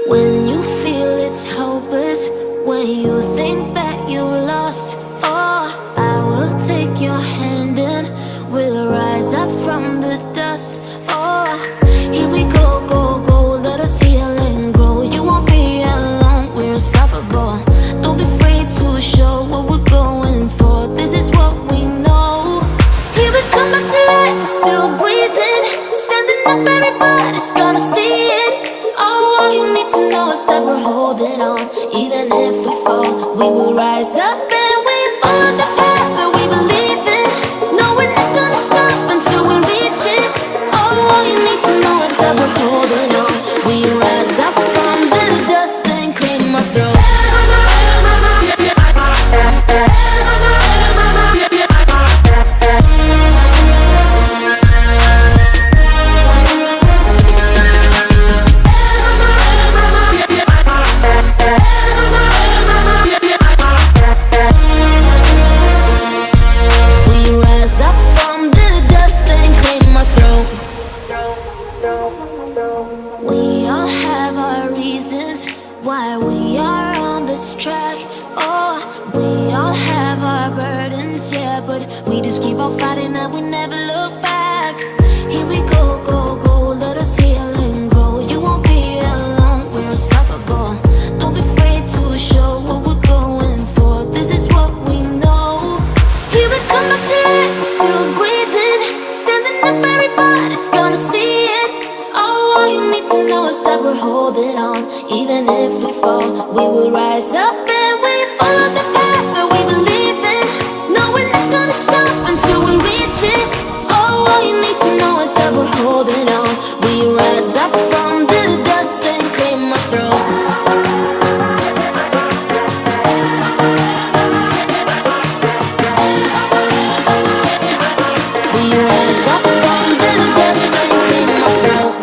When you feel it's hopeless, when you think that you lost, oh, I will take your hand and we'll rise up from the dust. Oh, here we go, go, go, let us heal and grow. You won't be alone, we're unstoppable. Don't be afraid to show what we're going for. This is what we know. Here we come back to life, we're still breathing. Standing up, everybody's gonna see it. Oh, all you need to know is that we're holding on. Even if we fall, we will rise up and we follow the path that we believe in. No, we're not gonna stop until we reach it. Oh, all you need to know is that we're holding on. We rise up from the dust and claim our throne. We all have our reasons why we are on this track. Oh, we all have our burdens, yeah, but we just keep on fighting and we never look back. Here we go, go, go, let us heal and grow. You won't be alone, we're unstoppable. Don't be afraid to show what we're going for. This is what we know. Here we come back to life, we're still breathing. Standing up, everybody's gonna see it. Oh, all you need to know is that we're holding on. Even if we fall, we will rise up and we follow the path that we believe in. No, we're not gonna stop until we reach it. Oh, all you need to know is that we're holding on. We rise up from the dust and claim our throne. We rise up from the dust and claim our throne.